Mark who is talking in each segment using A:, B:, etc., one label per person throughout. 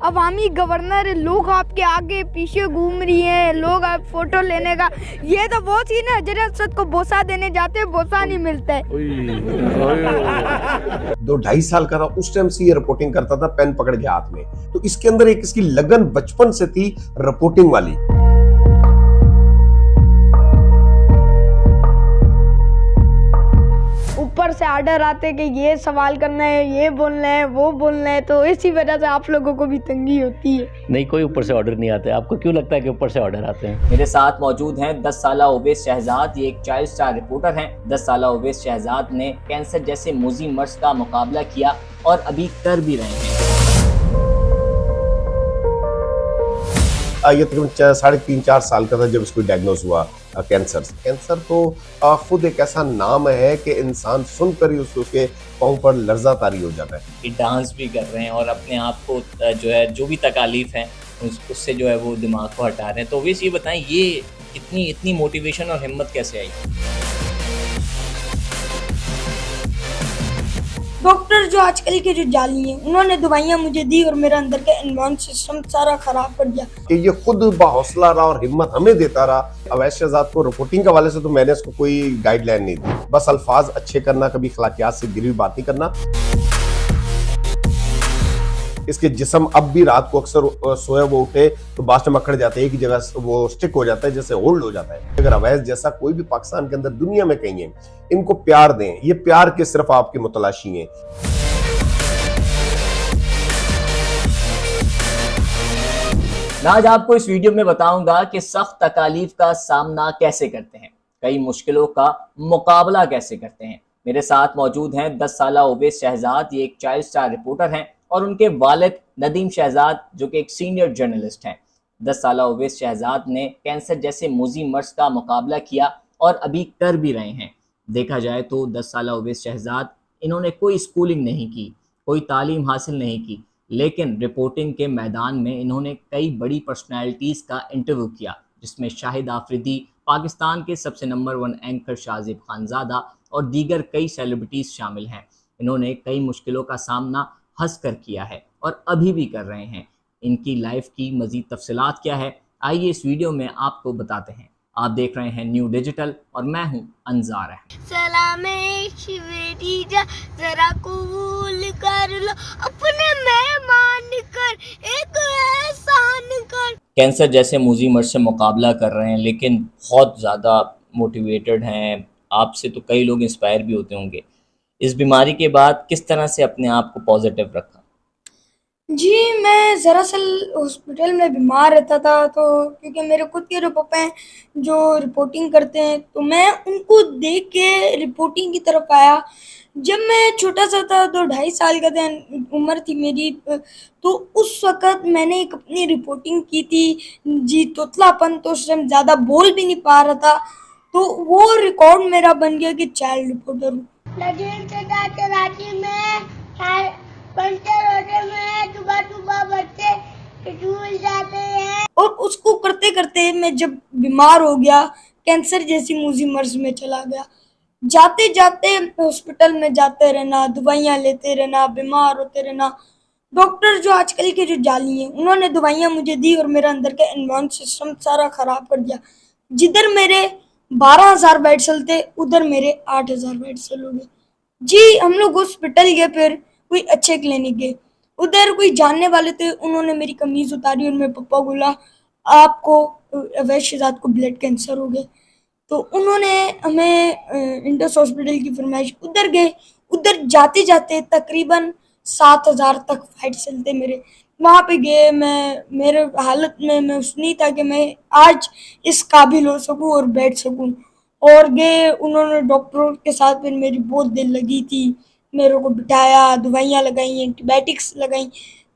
A: अवामी governor है, लोग आपके आगे पीछे घूम रही हैं, लोग आप फोटो लेने का। ये तो वो सीन है, हजरत असद को बोसा देने जाते हैं, बोसा नहीं मिलता है।
B: 2-2.5 साल का था उस टाइम से ये रिपोर्टिंग करता था पेन पकड़ के हाथ में। तो इसके अंदर एक इसकी लगन बचपन से थी रिपोर्टिंग वाली।
A: ऊपर से आर्डर आते कि ये सवाल करना है, ये बोलना है, वो बोलना है, तो इसी वजह से आप लोगों को भी तंगी होती है।
C: नहीं, कोई ऊपर से ऑर्डर नहीं आता है। आपको क्यों लगता है कि ऊपर से ऑर्डर आते हैं?
D: मेरे साथ मौजूद हैं 10 साला उवैस शहजाद। ये एक चाइल्ड स्टार रिपोर्टर हैं। 10 साला उवैस शहजाद ने कैंसर जैसे मुज़ी मर्ज का मुकाबला किया और अभी कर भी रहे हैं।
B: ये तकरीबन 3.5-4 साल का था जब इसको डायग्नोज हुआ कैंसर। कैंसर तो खुद एक ऐसा नाम है कि इंसान सुनकर ही उसके पाँव पर लर्जा तारी हो जाता है।
D: ये डांस भी कर रहे हैं और अपने आप को जो है जो भी तकालीफ हैं उससे जो है वो दिमाग को हटा रहे हैं। तो वैसे ये बताएं, ये इतनी मोटिवेशन और हिम्मत कैसे आई?
A: डॉक्टर जो आजकल के जो जाली हैं, उन्होंने दवाइयाँ मुझे दी और मेरा अंदर का इम्यून सिस्टम सारा खराब कर दिया।
B: कि ये खुद बाहौसला रहा और हिम्मत हमें देता रहा। उवैस शहजाद को रिपोर्टिंग के हवाले से तो मैंने इसको कोई गाइडलाइन नहीं दी, बस अल्फाज अच्छे करना, कभी अखलाकियात से गिरी हुई बात नहीं करना। इसके जिस्म अब भी रात को अक्सर सोए वो उठे तो बास्ट में अकड़ जाते हैं, एक ही जगह वो स्टिक हो जाता है, जैसे होल्ड हो जाता है। अगर अवैस जैसा कोई भी पाकिस्तान के अंदर दुनिया में कहीं है, इनको प्यार दें। ये प्यार के सिर्फ आपकी मुतलाशी हैं।
D: मैं आज आपको इस वीडियो में बताऊंगा कि सख्त तकालीफ का सामना कैसे करते हैं, कई मुश्किलों का मुकाबला कैसे करते हैं। मेरे साथ मौजूद हैं 10 साला उवैस शहजाद। ये एक चाइल्ड स्टार रिपोर्टर हैं और उनके वालिद नदीम शहजाद जो कि एक सीनियर जर्नलिस्ट हैं। 10 साला उवैस शहजाद ने कैंसर जैसे मुज़ी मर्ज का मुकाबला किया और अभी कर भी रहे हैं। देखा जाए तो 10 साला उवैस शहजाद, इन्होंने कोई स्कूलिंग नहीं की, कोई तालीम हासिल नहीं की, लेकिन रिपोर्टिंग के मैदान में इन्होंने कई बड़ी पर्सनैलिटीज़ का इंटरव्यू किया, जिसमें शाहिद आफरीदी, पाकिस्तान के सबसे नंबर 1 एंकर शाजिब खानज़ादा और दीगर कई सेलिब्रिटीज़ शामिल हैं। इन्होंने कई मुश्किलों का सामना हंस कर किया है और अभी भी कर रहे हैं। इनकी लाइफ की मज़ीद तफसीलात क्या है, आइए इस वीडियो में आपको बताते हैं। आप देख रहे हैं न्यू डिजिटल और मैं हूं अंजार है।
A: जरा कबूल कर लो अपने मेहमान कर, एक एहसान कर।
D: कैंसर जैसे मुज़ी मर्ज से मुकाबला कर रहे हैं, लेकिन बहुत ज़्यादा मोटिवेटेड हैं। आपसे तो कई लोग इंस्पायर भी होते होंगे। इस बीमारी के बाद किस तरह से अपने आप को पॉजिटिव रखा?
A: जी, मैं दरअसल हॉस्पिटल में बीमार रहता था, तो क्योंकि मेरे खुद के जो पापा हैं जो रिपोर्टिंग करते हैं, तो मैं उनको देख के रिपोर्टिंग की तरफ आया। जब मैं छोटा सा था, 2-2.5 साल का था, उम्र थी मेरी, तो उस वक़्त मैंने एक अपनी रिपोर्टिंग की थी। जी, तोतलापन, तो उस टाइम ज़्यादा बोल भी नहीं पा रहा था, तो वो रिकॉर्ड मेरा बन गया कि चाइल्ड रिपोर्टर हूँ। कराची में पंचर होने में सुबह बच्चे झूल जाते हैं, और उसको करते करते मैं जब बीमार हो गया, कैंसर जैसी मुज़ी मर्ज में चला गया। जाते जाते हॉस्पिटल में जाते रहना, दवाइयाँ लेते रहना, बीमार होते रहना। डॉक्टर जो आजकल के जो जाली हैं, उन्होंने दवाइयाँ मुझे दी और मेरा अंदर का इम्यून सिस्टम सारा खराब कर दिया। जिधर मेरे 12,000 बेड सेल थे, उधर मेरे 8,000 बेड सेल हो गए। जी, हम लोग हॉस्पिटल गए, फिर कोई अच्छे क्लिनिक गए, उधर कोई जानने वाले थे, उन्होंने मेरी कमीज उतारी और मेरे पापा को बोला आपको उवैस शहजाद को ब्लड कैंसर हो गया। तो उन्होंने हमें इंडस हॉस्पिटल की फरमाइश, उधर गए। उधर जाते जाते तकरीबन 7,000 तक फाइट सेल थे मेरे। वहाँ पे गए, मैं मेरे हालत में मैं नहीं था कि मैं आज इस काबिल हो सकूँ और बैठ सकूँ। और गए, उन्होंने डॉक्टरों के साथ, फिर मेरी बहुत दिल लगी थी, मेरे को बिठाया, दवाइयाँ लगाई, एंटीबायोटिक्स लगाई।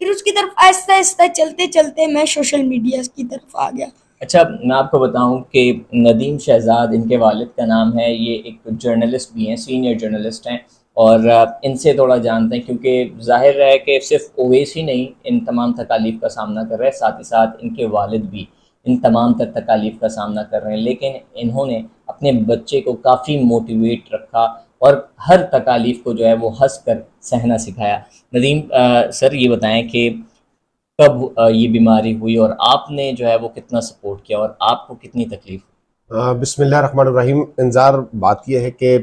A: फिर उसकी तरफ आहिस्ता आहिस्ता चलते चलते मैं सोशल मीडिया की तरफ आ गया।
D: अच्छा, मैं आपको बताऊं कि नदीम शहजाद इनके वालिद का नाम है। ये एक जर्नलिस्ट भी हैं, सीनियर जर्नलिस्ट हैं, और इनसे थोड़ा जानते हैं, क्योंकि जाहिर है कि सिर्फ उवैस ही नहीं इन तमाम तकालीफ का सामना कर रहे हैं, साथ ही साथ इनके वालिद भी इन तमाम तकालीफ का सामना कर रहे हैं। लेकिन इन्होंने अपने बच्चे को काफ़ी मोटिवेट रखा और हर तकालीफ को जो है वो हंस कर सहना सिखाया। नदीम सर, ये बताएं कि कब ये बीमारी हुई और आपने जो है वो कितना सपोर्ट किया और आपको कितनी तकलीफ हुई?
B: बिस्मिल्लाहिर्रहमानिर्रहीम। इंजार बात यह है कि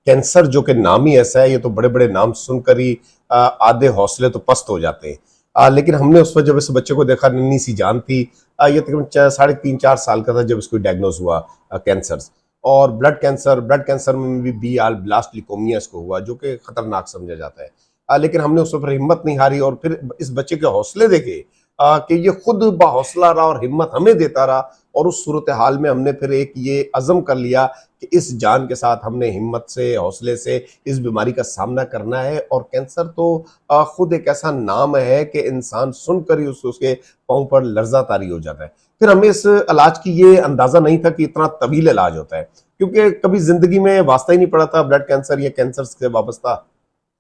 B: कैंसर जो कि नाम ही ऐसा है, ये तो बड़े बड़े नाम सुनकर ही आधे हौसले तो पस्त हो जाते हैं। लेकिन हमने उस वक्त जब इस बच्चे को देखा, नन्ही सी जान थी, ये तकरीबन 3.5 4 साल का था जब इसको डायग्नोज हुआ कैंसर। और ब्लड कैंसर में भी बी आल ब्लास्ट लिकोमिया इसको हुआ, जो कि खतरनाक समझा जाता है। लेकिन हमने उस पर हिम्मत नहीं हारी और फिर इस बच्चे के हौसले देखे कि ये खुद बाहौसला रहा और हिम्मत हमें देता रहा। और उस सूरत हाल में हमने फिर एक ये अज़म कर लिया कि इस जान के साथ हमने हिम्मत से, हौसले से इस बीमारी का सामना करना है। और कैंसर तो खुद एक ऐसा नाम है कि इंसान सुनकर ही उसके पाँव पर लर्जा तारी हो जाता है। फिर हमें इस इलाज की ये अंदाजा नहीं था कि इतना तवील इलाज होता है, क्योंकि कभी जिंदगी में वास्ता ही नहीं पड़ा था ब्लड कैंसर या कैंसर से वाबस्ता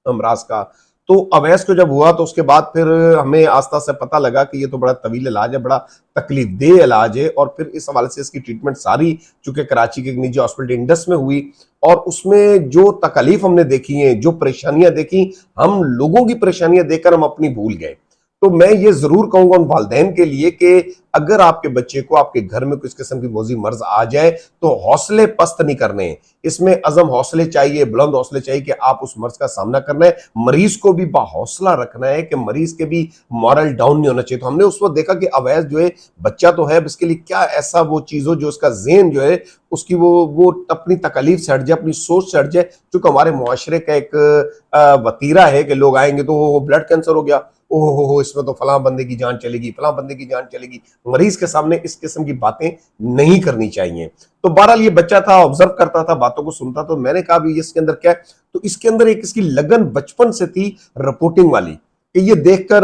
B: अमराज का। तो अवैस को जब हुआ तो उसके बाद फिर हमें आस्ता से पता लगा कि ये तो बड़ा तवील इलाज है, बड़ा तकलीफ देह इलाज है। और फिर इस हवाले से इसकी ट्रीटमेंट सारी चूंकि कराची के एक निजी हॉस्पिटल इंडस में हुई, और उसमें जो तकलीफ हमने देखी है, जो परेशानियां देखी, हम लोगों की परेशानियां देखकर हम अपनी भूल गए। तो मैं ये जरूर कहूंगा उन वालिदैन के लिए कि अगर आपके बच्चे को आपके घर में किस किस्म की मौजी मर्ज आ जाए तो हौसले पस्त नहीं करने हैं। इसमें अज़म हौसले चाहिए, बुलंद हौसले चाहिए कि आप उस मर्ज का सामना करना है। मरीज को भी बाहौसला रखना है कि मरीज के भी मॉरल डाउन नहीं होना चाहिए। तो हमने उस वक्त देखा कि अवैस जो है बच्चा तो है, अब इसके लिए क्या ऐसा वो चीज हो जो उसका ज़हन जो है उसकी वो अपनी तकलीफ से हट जाए, अपनी सोच से हट जाए। क्योंकि हमारे मुआशरे का एक वतीरा है कि लोग आएंगे तो ब्लड कैंसर हो गया, ओहो हो, इसमें तो फलां बंदे की जान चलेगी, फलां बंदे की जान चलेगी। मरीज के सामने इस किस्म की बातें नहीं करनी चाहिए। तो बहरहाल ये बच्चा था, ऑब्जर्व करता था, बातों को सुनता। तो मैंने कहा भी इसके अंदर क्या है, तो इसके अंदर एक इसकी लगन बचपन से थी रिपोर्टिंग वाली, कि ये देखकर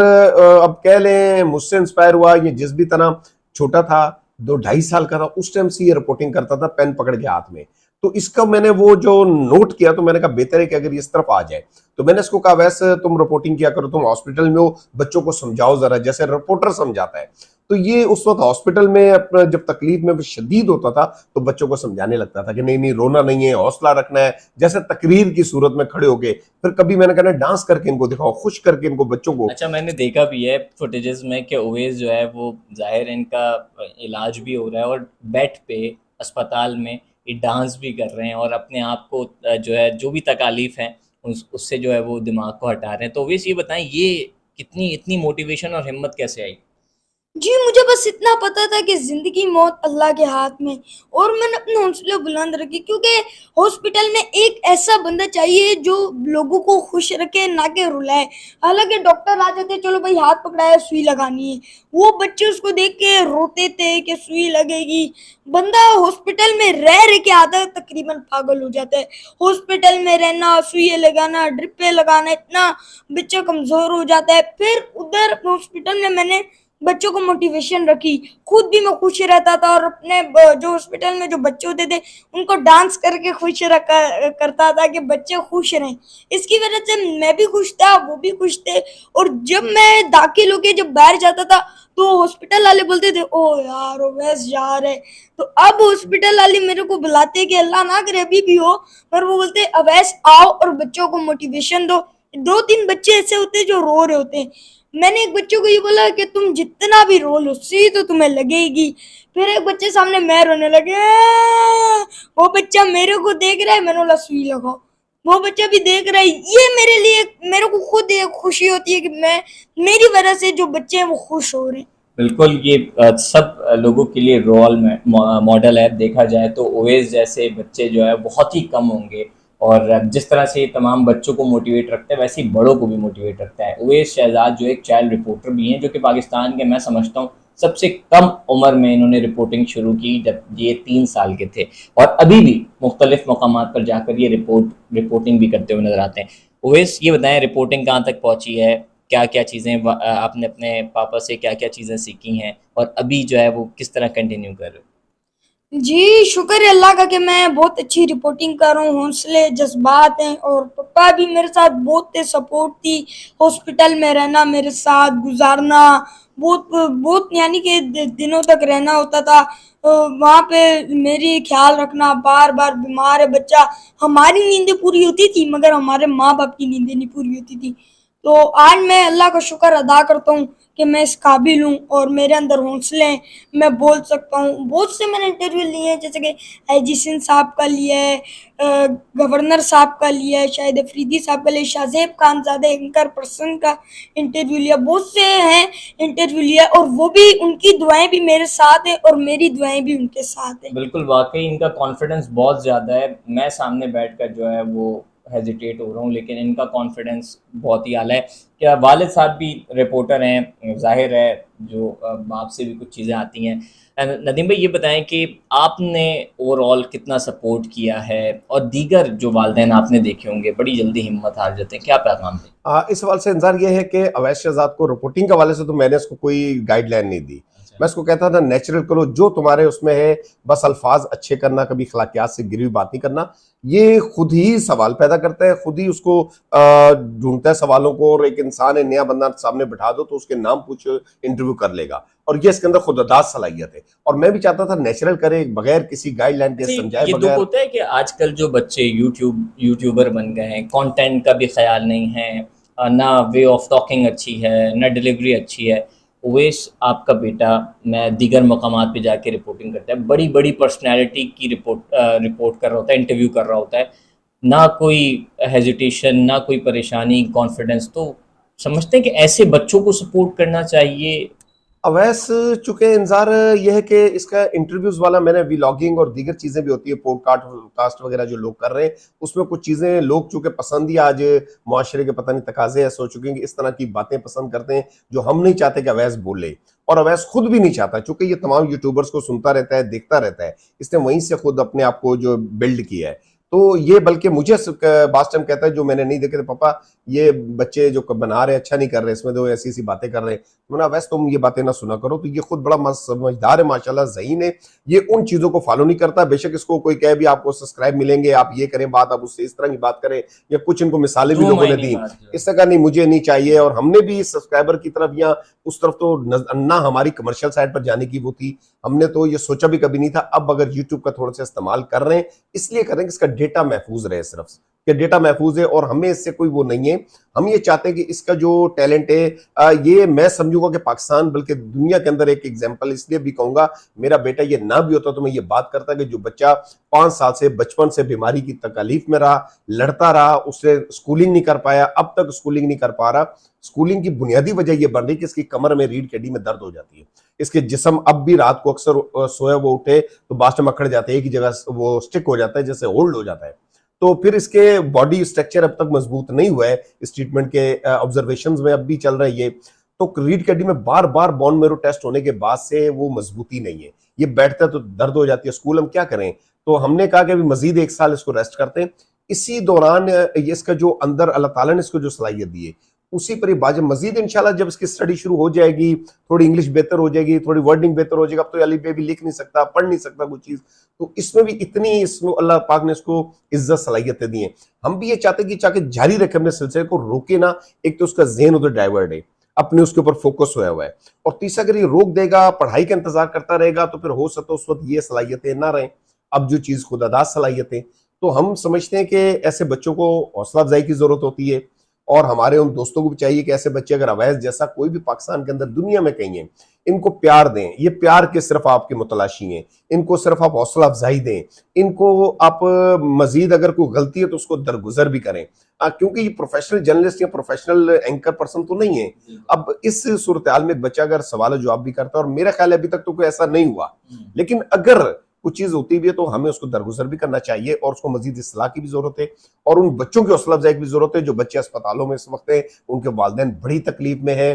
B: अब कह लें मुझसे इंस्पायर हुआ। ये जिस भी तरह छोटा था, 2-2.5 साल का था, उस टाइम से ये रिपोर्टिंग करता था पेन पकड़ के हाथ में। तो इसका मैंने वो जो नोट किया तो मैंने कहा बेहतर है कि अगर इस तरफ आ जाए। तो मैंने इसको कहा वैसे तुम रिपोर्टिंग किया करो, तुम हॉस्पिटल में हो, बच्चों को समझाओ जरा, जैसे रिपोर्टर समझाता है। तो ये उस वक्त हॉस्पिटल में अपना जब तकलीफ में शदीद होता था तो बच्चों को समझाने लगता था कि नहीं नहीं, रोना नहीं है, हौसला रखना है, जैसे तकरीर की सूरत में खड़े होके। फिर कभी मैंने कहना डांस करके इनको दिखाओ, खुश करके इनको बच्चों को।
D: अच्छा, मैंने देखा भी है फुटेजेस में कि ओवैस जो है वो जाहिर इनका इलाज भी हो रहा है और बेड पे अस्पताल में ये डांस भी कर रहे हैं और अपने आप को जो है जो भी तकालीफ हैं उससे जो है वो दिमाग को हटा रहे हैं। तो ओवैस ये बताएं, ये कितनी इतनी मोटिवेशन और हिम्मत कैसे आई?
A: जी, मुझे बस इतना पता था कि ज़िंदगी मौत अल्लाह के हाथ में, और मैंने अपने हौसले बुलंद रखे, क्योंकि हॉस्पिटल में एक ऐसा बंदा चाहिए जो लोगों को खुश रखे, ना कि रुलाए। हालांकि डॉक्टर आ जाते, चलो भाई हाथ पकड़ाया, सुई लगानी है, वो बच्चे उसको देख के रोते थे कि सुई लगेगी। बंदा हॉस्पिटल में रह रह के आता है तकरीबन पागल हो जाता है। हॉस्पिटल में रहना, सुई लगाना, ड्रिपें लगाना, इतना बच्चा कमज़ोर हो जाता है। फिर उधर हॉस्पिटल में मैंने बच्चों को मोटिवेशन रखी, खुद भी मैं खुश रहता था और अपने जो हॉस्पिटल में जो बच्चे होते थे उनको डांस करके खुश रखा करता था कि बच्चे खुश रहें। इसकी वजह से मैं भी खुश था, वो भी खुश थे। और जब मैं दाखिल होके जब बाहर जाता था तो हॉस्पिटल वाले बोलते थे ओ यार ओवैस जा रहे। तो अब हॉस्पिटल वाले मेरे को बुलाते कि अल्लाह ना करे अभी भी हो, पर वो बोलते अवैस आओ और बच्चों को मोटिवेशन दो। 2-3 बच्चे ऐसे होते जो रो रहे होते हैं। मैंने एक बच्चे को ये बोला कि तुम जितना भी रो लो सुई तो तुम्हें लगेगी। फिर एक बच्चे सामने मैं रोने लगे, वो बच्चा मेरे को देख रहा है, मैंने बोला सुई लगाओ, वो बच्चा भी देख रहा है। ये मेरे लिए, मेरे को खुद एक खुशी होती है कि मैं, मेरी वजह से जो बच्चे हैं वो खुश हो रहे हैं।
D: बिल्कुल, ये सब लोगों के लिए रोल मॉडल है। देखा जाए तो ओवैस जैसे बच्चे जो है बहुत ही कम होंगे और जिस तरह से तमाम बच्चों को मोटिवेट रखता है वैसे ही बड़ों को भी मोटिवेट रखता है। ओवैस शहजाद जो एक चाइल्ड रिपोर्टर भी हैं, जो कि पाकिस्तान के, मैं समझता हूँ, सबसे कम उम्र में इन्होंने रिपोर्टिंग शुरू की जब ये 3 साल के थे और अभी भी मुख्तलिफ मकामात पर जाकर ये रिपोर्टिंग भी करते हुए नजर आते हैं। ओवैस ये बताएं, रिपोर्टिंग कहाँ तक पहुँची है, क्या क्या चीज़ें आपने अपने पापा से क्या क्या चीज़ें सीखी हैं और अभी जो है वो किस तरह कंटिन्यू कर रहे हो?
A: जी, शुक्र है अल्लाह का कि मैं बहुत अच्छी रिपोर्टिंग कर रहा हूँ। हौसले, जज्बात हैं, और पापा भी मेरे साथ बहुत सपोर्ट थी। हॉस्पिटल में रहना, मेरे साथ गुजारना, बहुत बहुत यानी कि दिनों तक रहना होता था। वहाँ पे मेरी ख्याल रखना, बार बार बीमार है बच्चा, हमारी नींदें पूरी होती थी मगर हमारे माँ बाप की नींदें नहीं पूरी होती थी। तो आज मैं अल्लाह का शुक्र अदा करता हूँ कि मैं इस काबिल हूँ और मेरे अंदर हौसले हैं, मैं बोल सकता हूँ। बहुत से मैंने इंटरव्यू लिए हैं, जैसे कि IG सिंह साहब का लिया है, गवर्नर साहब का लिया है, शाहिद अफरीदी साहब का लिया, शाहजेब खानजादे एंकर पर्सन का इंटरव्यू लिया, बहुत से हैं इंटरव्यू लिया, और वो भी, उनकी दुआएं भी मेरे साथ हैं और मेरी दुआएं भी उनके साथ हैं।
D: बिल्कुल, वाकई इनका कॉन्फिडेंस बहुत ज़्यादा है। मैं सामने बैठकर जो है वो हेजिटेट हो रहा हूँ, लेकिन इनका कॉन्फिडेंस बहुत ही आला है। क्या वालिद साहब भी रिपोर्टर हैं, ज़ाहिर है जो बाप से भी कुछ चीज़ें आती हैं। नदीम भाई, ये बताएं कि आपने ओवरऑल कितना सपोर्ट किया है, और दीगर जो वालिदैन आपने देखे होंगे बड़ी जल्दी हिम्मत हार जाते हैं, क्या पैगाम दें?
B: इस सवाल से इंतजार ये है कि अवैस शहजाद को रिपोर्टिंग के हवाले से तो मैंने इसको कोई गाइडलाइन नहीं दी। मैं इसको कहता था नेचुरल करो, जो तुम्हारे उसमें है, बस अल्फाज अच्छे करना, कभी अखलाकियात से गिरी हुई बात नहीं करना। ये खुद ही सवाल पैदा करता है, खुद ही उसको ढूंढता है सवालों को, और एक इंसान है, नया बंदा सामने बिठा दो तो उसके नाम पूछो, इंटरव्यू कर लेगा, और ये इसके अंदर खुददाद सलाहियत है। और मैं भी चाहता था नेचुरल करे, बगैर किसी गाइडलाइन के, समझाए
D: ये दुख
B: बगैर।
D: होता है कि आजकल जो बच्चे यूट्यूबर बन गए हैं, कंटेंट का भी ख्याल नहीं है, ना वे ऑफ टॉकिंग अच्छी है, ना डिलीवरी अच्छी है। उवैस आपका बेटा, मैं दीगर मकामात पे जाके रिपोर्टिंग करता है, बड़ी बड़ी पर्सनैलिटी की रिपोर्ट कर रहा होता है, इंटरव्यू कर रहा होता है, ना कोई हेजिटेशन, ना कोई परेशानी, कॉन्फिडेंस। तो समझते हैं कि ऐसे बच्चों को सपोर्ट करना चाहिए।
B: अवैस चूंकि इंतजार यह है कि इसका इंटरव्यूज वाला, मैंने व्लॉगिंग और दीगर चीजें भी होती है, पॉडकास्ट वगैरह जो लोग कर रहे हैं, उसमें कुछ चीजें लोग चूंकि पसंद ही आज मुआशरे के पता नहीं तकाजे ऐसे हो चुके हैं कि इस तरह की बातें पसंद करते हैं जो हम नहीं चाहते कि अवैस बोले, और अवैस खुद भी नहीं चाहता, चूंकि ये तमाम यूट्यूबर्स को सुनता रहता है, देखता रहता है, इसने वहीं से खुद अपने आप को जो बिल्ड किया है। तो ये बल्कि मुझे बास टाइम कहता है, जो मैंने नहीं देखे थे, पापा ये बच्चे जो बना रहे अच्छा नहीं कर रहे, इसमें तो ऐसी ऐसी बातें कर रहे हैं। मैंने वैसे तुम ये बातें ना सुना करो। तो ये खुद बड़ा समझदार है माशाल्लाह, ज़हीन है, ये उन चीजों को फॉलो नहीं करता। बेशक इसको कोई कहे भी आपको सब्सक्राइब मिलेंगे, आप ये करें बात, आप उससे इस तरह की बात करें, या कुछ इनको मिसालें भी लोगों ने दी, इससे कहा नहीं मुझे नहीं चाहिए। और हमने भी सब्सक्राइबर की तरफ या उस तरफ तो ना हमारी कमर्शियल साइड पर जाने की वो थी, हमने तो ये सोचा भी कभी नहीं था। अब अगर यूट्यूब का थोड़ा सा इस्तेमाल कर रहे हैं, इसलिए कर रहे हैं कि इसका डेटा महफूज रहे, सिर्फ कि डेटा महफूज है, और हमें इससे कोई वो नहीं है। हम ये चाहते हैं कि इसका जो टैलेंट है, ये मैं समझूंगा कि पाकिस्तान बल्कि दुनिया के अंदर एक एग्जांपल इसलिए भी कहूंगा, मेरा बेटा ये ना भी होता तो मैं ये बात करता कि जो बच्चा 5 साल से बचपन से बीमारी की तकलीफ में रहा, लड़ता रहा, उससे स्कूलिंग नहीं कर पाया, अब तक स्कूलिंग नहीं कर पा रहा। स्कूलिंग की बुनियादी वजह यह बन रही कि इसकी कमर में, रीढ़ की हड्डी में दर्द हो जाती है, इसके जिस्म अब भी रात को अक्सर सोया वो उठे तो बास्ट में अकड़ जाते हैं, एक ही जगह वो स्टिक हो जाता है, जैसे होल्ड हो जाता है। तो फिर इसके बॉडी स्ट्रक्चर अब तक मजबूत नहीं हुआ है, इस ट्रीटमेंट के ऑब्जर्वेशंस में अब भी चल रहा है ये। तो रीढ़ की हड्डी में बार बार बोन मैरो टेस्ट होने के बाद से वो मजबूती नहीं है, ये बैठता है तो दर्द हो जाती है। स्कूल हम क्या करें, तो हमने कहा कि अभी मजीद 1 साल इसको रेस्ट करते हैं। इसी दौरान ये इसका जो अंदर अल्लाह ताला ने इसको जो सलाहियत दी है, उसी पर बाज मजीद इंशाल्लाह जब इसकी स्टडी शुरू हो जाएगी, थोड़ी इंग्लिश बेहतर हो जाएगी, थोड़ी वर्डिंग बेहतर हो जाएगी। अब तो अली बे भी लिख नहीं सकता, पढ़ नहीं सकता कुछ चीज, तो इसमें भी इतनी इसमें अल्लाह पाक ने इसको इज्जत सलाहियतें दी हैं। हम भी ये चाहते हैं कि चाहे जारी रखे, अपने सिलसिले को रोके ना। एक तो उसका ज़हन उधर डाइवर्ट है, अपने उसके ऊपर फोकस होया हुआ है, और तीसरा अगर ये रोक देगा, पढ़ाई का इंतजार करता रहेगा, तो फिर हो सकता है उस वक्त ये सलाहियतें ना रहें, अब जो चीज खुदादाद सलाहियतें। तो हम समझते हैं कि ऐसे बच्चों को हौसला अफजाई की जरूरत होती है, और हमारे उन दोस्तों को भी चाहिए कि ऐसे बच्चे अगर अवैस जैसा कोई भी पाकिस्तान के अंदर, दुनिया में कहीं है, इनको प्यार दें। ये प्यार के सिर्फ आपके मुतलाशी हैं, इनको सिर्फ आप हौसला अफजाई दें, इनको आप मजीद अगर कोई गलती है तो उसको दरगुजर भी करें, क्योंकि ये प्रोफेशनल जर्नलिस्ट या प्रोफेशनल एंकर पर्सन तो नहीं है। अब इस सूरत हाल में बच्चा अगर सवाल जवाब भी करता है, और मेरा ख्याल है अभी तक तो कोई ऐसा नहीं हुआ, लेकिन अगर कुछ चीज होती भी है तो हमें उसको दरगुजर भी करना चाहिए, और उसको मजीद इस्लाह की भी जरूरत है, और उन बच्चों की हौसला अफजाई की भी जरूरत है जो बच्चे अस्पतालों में इस वक्त है, उनके वालिदैन बड़ी तकलीफ में है,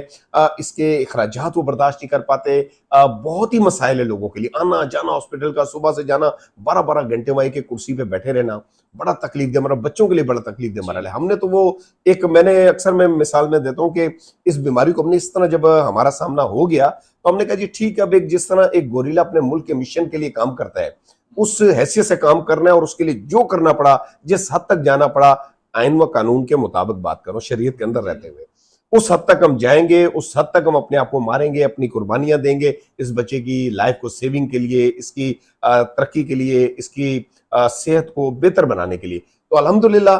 B: इसके अखराजात वो बर्दाश्त नहीं कर पाते। बहुत ही मसाइल है लोगों के लिए, आना जाना हॉस्पिटल का, सुबह से जाना 12-12 घंटे वहीं के कुर्सी पे बैठे रहना, बड़ा तकलीफ दे हमारा, बच्चों के लिए बड़ा तकलीफ दे हमारा। हमने तो वो एक, मैंने अक्सर मैं मिसाल में देता हूँ कि इस बीमारी को हमने इस तरह जब हमारा सामना हो गया तो हमने कहा जी ठीक है, अब एक जिस तरह एक गोरिल्ला अपने मुल्क के मिशन के लिए काम करता है, उस हैसियत से काम करना है, और उसके लिए जो करना पड़ा, जिस हद तक जाना पड़ा, आइन व कानून के मुताबिक बात करो, शरीयत के अंदर रहते हुए, उस हद तक हम जाएंगे, उस हद तक हम अपने आप को मारेंगे, अपनी कुर्बानियां देंगे इस बच्चे की लाइफ को सेविंग के लिए, इसकी तरक्की के लिए, इसकी सेहत को बेहतर बनाने के लिए। तो अल्हम्दुलिल्लाह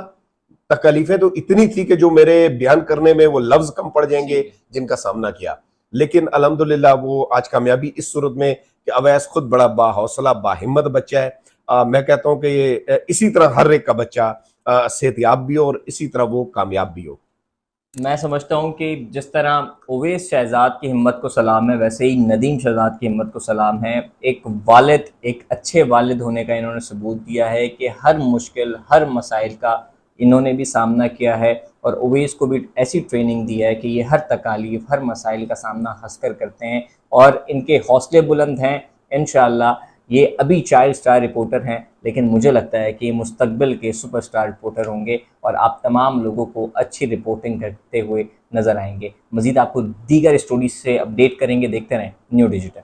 B: तकलीफें तो इतनी थी कि जो मेरे बयान करने में वो लफ्ज कम पड़ जाएंगे जिनका सामना किया। लेकिन अल्हम्दुलिल्लाह वो आज कामयाबी इस सूरत में कि अवैस खुद बड़ा बाहौसला बाहिम्मत बच्चा है। मैं कहता हूँ कि ये इसी तरह हर एक का बच्चा सेहतयाब भी हो और इसी तरह वो कामयाब भी हो।
D: मैं समझता हूँ कि जिस तरह उवैस शहजाद की हिम्मत को सलाम है, वैसे ही नदीम शहजाद की हिम्मत को सलाम है। एक वालिद, एक अच्छे वालिद होने का इन्होंने सबूत दिया है कि हर मुश्किल, हर मसाइल का इन्होंने भी सामना किया है और उवैस को भी ऐसी ट्रेनिंग दी है कि ये हर तकालीफ, हर मसाइल का सामना हंसकर करते हैं और इनके हौसले बुलंद हैं। इंशाअल्लाह ये अभी चाइल्ड स्टार रिपोर्टर हैं, लेकिन मुझे लगता है कि ये मुस्तकबिल के सुपरस्टार रिपोर्टर होंगे और आप तमाम लोगों को अच्छी रिपोर्टिंग करते हुए नज़र आएंगे। मज़ीद आपको दीगर स्टोरीज से अपडेट करेंगे। देखते रहें न्यू डिजिटल।